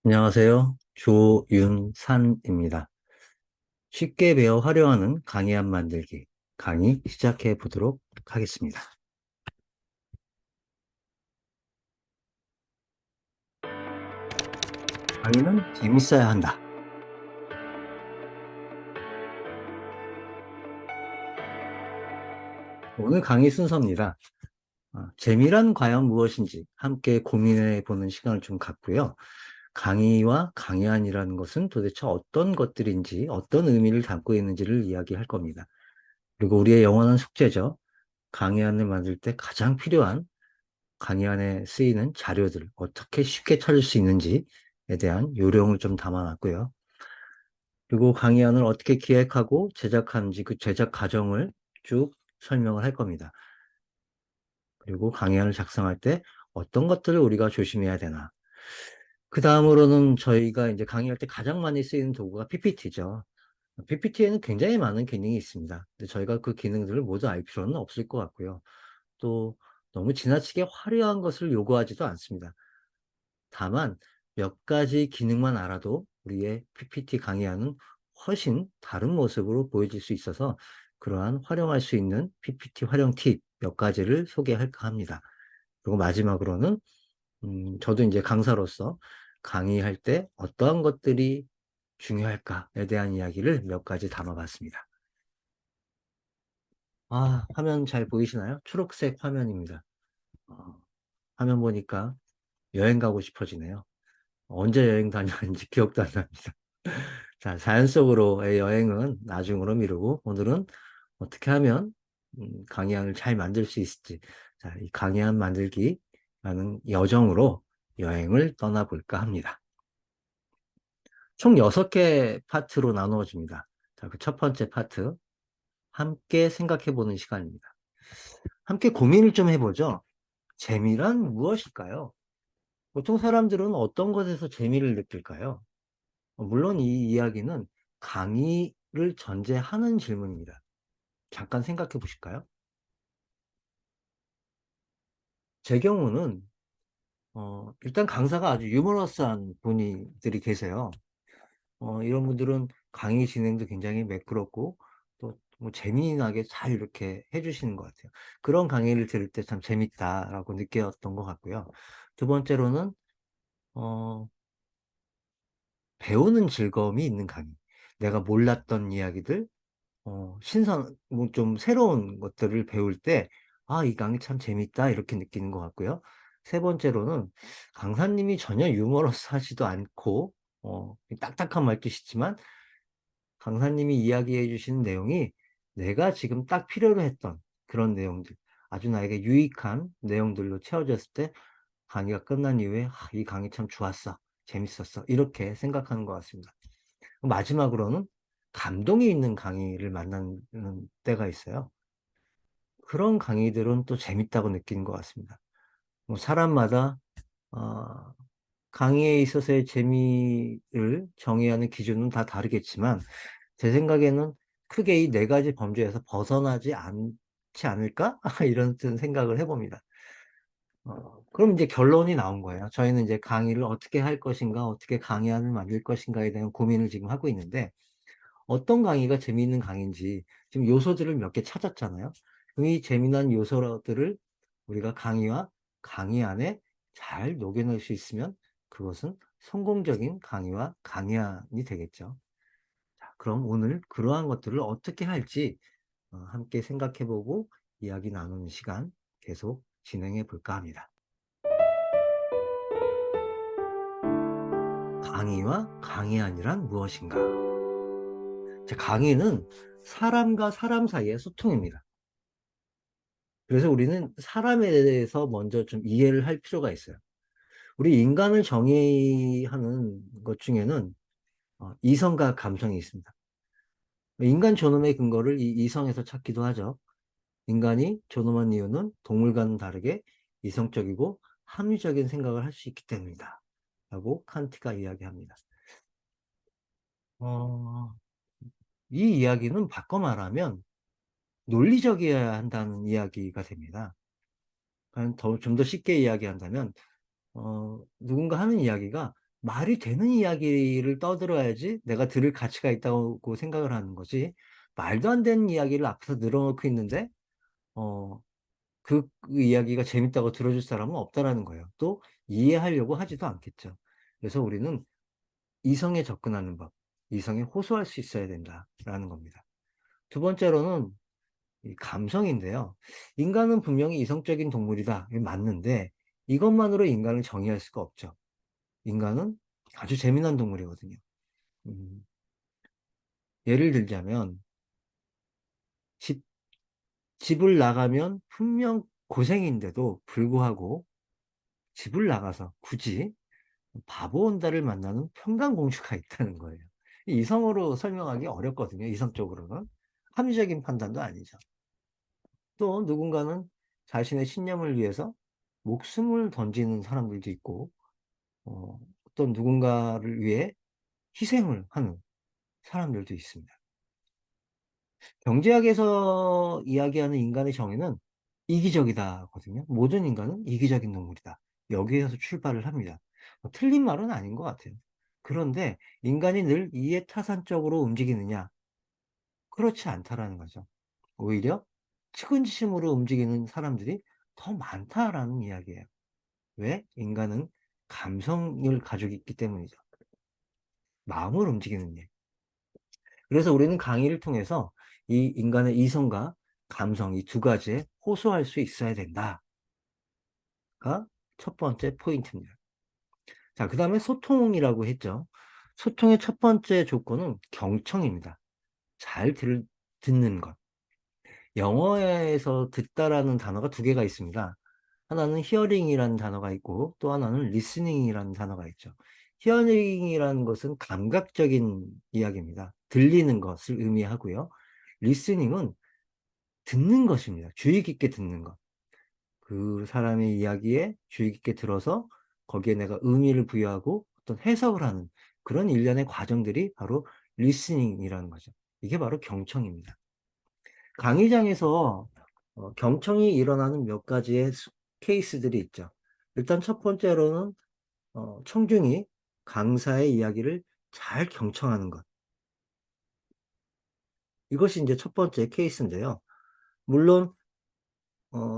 안녕하세요. 조윤산입니다. 쉽게 배워 활용하는 강의안 만들기 강의 시작해 보도록 하겠습니다. 강의는 재밌어야 한다. 오늘 강의 순서입니다. 재미란 과연 무엇인지 함께 고민해 보는 시간을 좀 갖고요. 강의와 강의안이라는 것은 도대체 어떤 것들인지 어떤 의미를 담고 있는지를 이야기할 겁니다. 그리고 우리의 영원한 숙제죠. 강의안을 만들 때 가장 필요한 강의안에 쓰이는 자료들 어떻게 쉽게 찾을 수 있는지에 대한 요령을 좀 담아놨고요. 그리고 강의안을 어떻게 기획하고 제작하는지 그 제작 과정을 쭉 설명을 할 겁니다. 그리고 강의안을 작성할 때 어떤 것들을 우리가 조심해야 되나. 그 다음으로는 저희가 이제 강의할 때 가장 많이 쓰이는 도구가 PPT죠. PPT에는 굉장히 많은 기능이 있습니다. 근데 저희가 그 기능들을 모두 알 필요는 없을 것 같고요. 또 너무 지나치게 화려한 것을 요구하지도 않습니다. 다만 몇 가지 기능만 알아도 우리의 PPT 강의안은 훨씬 다른 모습으로 보여질 수 있어서 그러한 활용할 수 있는 PPT 활용 팁 몇 가지를 소개할까 합니다. 그리고 마지막으로는 저도 이제 강사로서 강의할 때 어떠한 것들이 중요할까에 대한 이야기를 몇 가지 담아봤습니다. 화면 잘 보이시나요? 초록색 화면입니다. 어, 화면 보니까 여행 가고 싶어지네요. 언제 여행 다녔는지 기억도 안 납니다. 자, 자연 속으로의 여행은 나중으로 미루고 오늘은 어떻게 하면 강의안을 잘 만들 수 있을지, 자, 이 강의안 만들기라는 여정으로 여행을 떠나볼까 합니다. 총 6개 파트로 나누어집니다. 자, 그 첫 번째 파트, 함께 생각해보는 시간입니다. 함께 고민을 좀 해보죠. 재미란 무엇일까요? 보통 사람들은 어떤 것에서 재미를 느낄까요? 물론 이 이야기는 강의를 전제하는 질문입니다. 잠깐 생각해 보실까요? 제 경우는 일단 강사가 아주 유머러스한 분들이 계세요. 이런 분들은 강의 진행도 굉장히 매끄럽고 또 뭐 재미나게 잘 이렇게 해주시는 것 같아요. 그런 강의를 들을 때 참 재밌다라고 느꼈던 것 같고요. 두 번째로는 어, 배우는 즐거움이 있는 강의. 내가 몰랐던 이야기들, 뭐 좀 새로운 것들을 배울 때, 이 강의 참 재밌다, 이렇게 느끼는 것 같고요. 세 번째로는 강사님이 전혀 유머러스 하지도 않고, 딱딱한 말뜻이지만, 강사님이 이야기해 주시는 내용이 내가 지금 딱 필요로 했던 그런 내용들, 아주 나에게 유익한 내용들로 채워졌을 때, 강의가 끝난 이후에, 이 강의 참 좋았어, 재밌었어, 이렇게 생각하는 것 같습니다. 마지막으로는 감동이 있는 강의를 만나는 때가 있어요. 그런 강의들은 또 재밌다고 느끼는 것 같습니다. 뭐 사람마다 어, 강의에 있어서의 재미를 정의하는 기준은 다 다르겠지만 제 생각에는 크게 이 네 가지 범주에서 벗어나지 않지 않을까? 이런 생각을 해봅니다. 그럼 이제 결론이 나온 거예요. 저희는 이제 강의를 어떻게 할 것인가, 어떻게 강의안을 만들 것인가에 대한 고민을 지금 하고 있는데 어떤 강의가 재미있는 강의인지 지금 요소들을 몇 개 찾았잖아요. 그럼 이 재미난 요소들을 우리가 강의와 강의 안에 잘 녹여낼 수 있으면 그것은 성공적인 강의와 강의안이 되겠죠. 자, 그럼 오늘 그러한 것들을 어떻게 할지 함께 생각해보고 이야기 나누는 시간 계속 진행해 볼까 합니다. 강의와 강의안이란 무엇인가? 자, 강의는 사람과 사람 사이의 소통입니다. 그래서 우리는 사람에 대해서 먼저 좀 이해를 할 필요가 있어요. 우리 인간을 정의하는 것 중에는 이성과 감성이 있습니다. 인간 존엄의 근거를 이 이성에서 찾기도 하죠. 인간이 존엄한 이유는 동물과는 다르게 이성적이고 합리적인 생각을 할 수 있기 때문이다. 라고 칸트가 이야기합니다. 어, 이 이야기는 바꿔 말하면 논리적이어야 한다는 이야기가 됩니다. 좀 더 쉽게 이야기한다면 누군가 하는 이야기가 말이 되는 이야기를 떠들어야지 내가 들을 가치가 있다고 생각을 하는 거지. 말도 안 되는 이야기를 앞에서 늘어놓고 있는데, 어, 그 이야기가 재밌다고 들어줄 사람은 없다라는 거예요. 또 이해하려고 하지도 않겠죠. 그래서 우리는 이성에 접근하는 법, 이성에 호소할 수 있어야 된다라는 겁니다. 두 번째로는 이 감성인데요. 인간은 분명히 이성적인 동물이다. 이게 맞는데 이것만으로 인간을 정의할 수가 없죠. 인간은 아주 재미난 동물이거든요. 음, 예를 들자면 집, 집을 나가면 분명 고생인데도 불구하고 집을 나가서 굳이 바보 온다를 만나는 평강공주가 있다는 거예요. 이성으로 설명하기 어렵거든요. 이성적으로는. 합리적인 판단도 아니죠. 또 누군가는 자신의 신념을 위해서 목숨을 던지는 사람들도 있고, 어떤 누군가를 위해 희생을 하는 사람들도 있습니다. 경제학에서 이야기하는 인간의 정의는 이기적이다거든요. 모든 인간은 이기적인 동물이다. 여기에서 출발을 합니다. 틀린 말은 아닌 것 같아요. 그런데 인간이 늘 이해타산적으로 움직이느냐? 그렇지 않다라는 거죠. 오히려 측은지심으로 움직이는 사람들이 더 많다라는 이야기예요. 왜? 인간은 감성을 가지고 있기 때문이죠. 마음을 움직이는 일. 그래서 우리는 강의를 통해서 이 인간의 이성과 감성 이 두 가지에 호소할 수 있어야 된다가 첫 번째 포인트입니다. 자, 그 다음에 소통이라고 했죠. 소통의 첫 번째 조건은 경청입니다. 잘 듣는 것. 영어에서 듣다라는 단어가 두 개가 있습니다. 하나는 히어링이라는 단어가 있고 또 하나는 리스닝이라는 단어가 있죠. 히어링이라는 것은 감각적인 이야기입니다. 들리는 것을 의미하고요. 리스닝은 듣는 것입니다. 주의 깊게 듣는 것. 그 사람의 이야기에 주의 깊게 들어서 거기에 내가 의미를 부여하고 어떤 해석을 하는 그런 일련의 과정들이 바로 리스닝이라는 거죠. 이게 바로 경청입니다. 강의장에서 경청이 일어나는 몇 가지의 케이스들이 있죠. 일단 첫 번째로는 청중이 강사의 이야기를 잘 경청하는 것. 이것이 이제 첫 번째 케이스인데요. 물론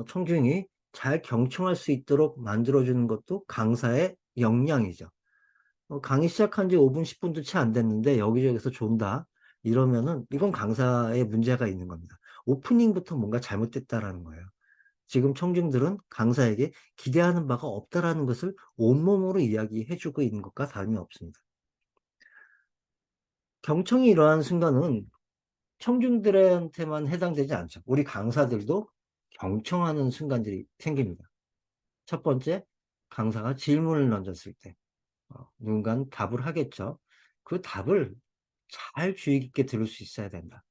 청중이 잘 경청할 수 있도록 만들어주는 것도 강사의 역량이죠. 강의 시작한 지 5분, 10분도 채 안 됐는데 여기저기서 존다. 이러면은 이건 강사의 문제가 있는 겁니다. 오프닝부터 뭔가 잘못됐다라는 거예요. 지금 청중들은 강사에게 기대하는 바가 없다라는 것을 온몸으로 이야기해주고 있는 것과 다름이 없습니다. 경청이 일어나는 순간은 청중들한테만 해당되지 않죠. 우리 강사들도 경청하는 순간들이 생깁니다. 첫 번째, 강사가 질문을 던졌을 때 누군가는 답을 하겠죠. 그 답을 잘 주의 깊게 들을 수 있어야 된다.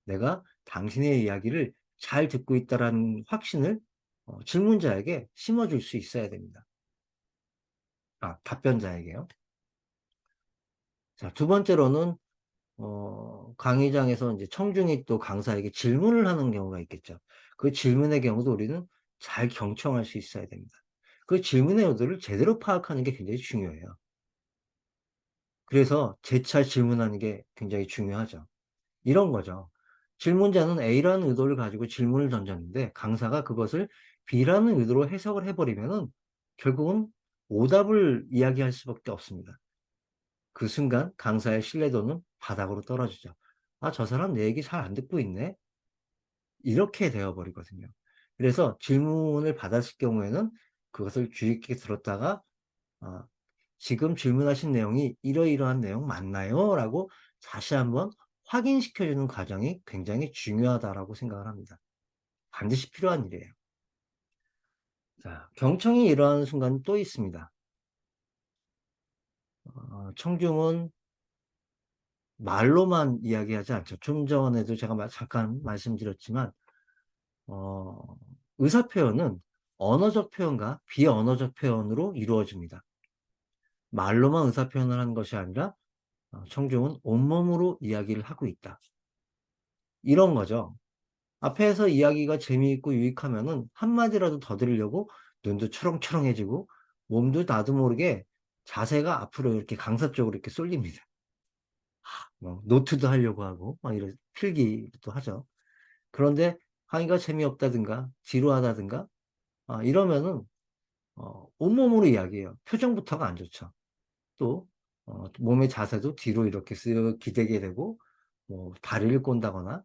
내가 당신의 이야기를 잘 듣고 있다라는 확신을 질문자에게 심어줄 수 있어야 됩니다. 답변자에게요. 자, 두 번째로는 강의장에서 이제 청중이 또 강사에게 질문을 하는 경우가 있겠죠. 그 질문의 경우도 우리는 잘 경청할 수 있어야 됩니다. 그 질문의 의도를 제대로 파악하는 게 굉장히 중요해요. 그래서 재차 질문하는 게 굉장히 중요하죠. 이런 거죠. 질문자는 A라는 의도를 가지고 질문을 던졌는데 강사가 그것을 B라는 의도로 해석을 해버리면은 결국은 오답을 이야기할 수밖에 없습니다. 그 순간 강사의 신뢰도는 바닥으로 떨어지죠. 아, 저 사람 내 얘기 잘 안 듣고 있네? 이렇게 되어버리거든요. 그래서 질문을 받았을 경우에는 그것을 주의 깊게 들었다가 아, 지금 질문하신 내용이 이러이러한 내용 맞나요? 라고 다시 한번 확인시켜주는 과정이 굉장히 중요하다라고 생각을 합니다. 반드시 필요한 일이에요. 자, 경청이 일어나는 순간 또 있습니다. 청중은 말로만 이야기하지 않죠. 좀 전에도 제가 잠깐 말씀드렸지만 어, 의사표현은 언어적 표현과 비언어적 표현으로 이루어집니다. 말로만 의사표현을 하는 것이 아니라 청중은 온몸으로 이야기를 하고 있다. 이런 거죠. 앞에서 이야기가 재미있고 유익하면은 한마디라도 더 들으려고 눈도 초롱초롱해지고 몸도 나도 모르게 자세가 앞으로 이렇게 강사 쪽으로 이렇게 쏠립니다. 뭐 노트도 하려고 하고 막 이런 필기도 하죠. 그런데 강의가 재미없다든가 지루하다든가 이러면은 온몸으로 이야기해요. 표정부터가 안 좋죠. 또 몸의 자세도 뒤로 이렇게 쓱 기대게 되고 뭐 다리를 꼰다거나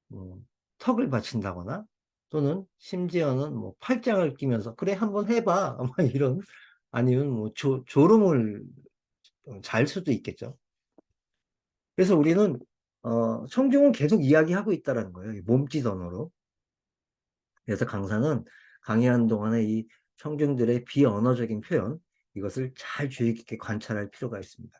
뭐 턱을 받친다거나 또는 심지어는 뭐 팔짱을 끼면서 그래 한번 해봐 막 이런 아니면 뭐 졸음을 잘 수도 있겠죠. 그래서 우리는 청중은 계속 이야기하고 있다라는 거예요. 이 몸짓 언어로. 그래서 강사는 강의하는 동안에 이 청중들의 비언어적인 표현 이것을 잘 주의 깊게 관찰할 필요가 있습니다.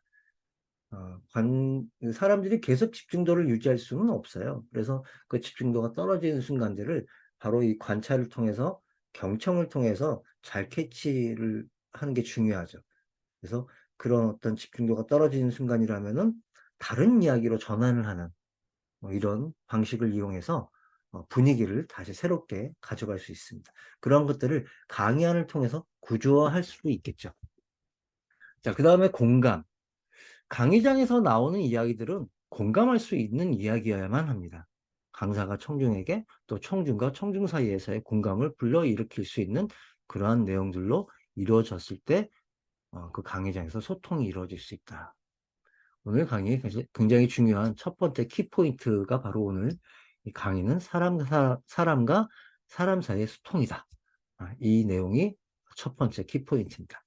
사람들이 계속 집중도를 유지할 수는 없어요. 그래서 그 집중도가 떨어지는 순간들을 바로 이 관찰을 통해서 경청을 통해서 잘 캐치를 하는 게 중요하죠. 그래서 그런 어떤 집중도가 떨어지는 순간이라면은 다른 이야기로 전환을 하는 이런 방식을 이용해서 분위기를 다시 새롭게 가져갈 수 있습니다. 그런 것들을 강의안을 통해서 구조화할 수도 있겠죠. 자, 그 다음에 공감. 강의장에서 나오는 이야기들은 공감할 수 있는 이야기여야만 합니다. 강사가 청중에게 또 청중과 청중 사이에서의 공감을 불러일으킬 수 있는 그러한 내용들로 이루어졌을 때 그 강의장에서 소통이 이루어질 수 있다. 오늘 강의 굉장히 중요한 첫 번째 키포인트가 바로 오늘 이 강의는 사람과 사람 사이의 소통이다. 이 내용이 첫 번째 키포인트입니다.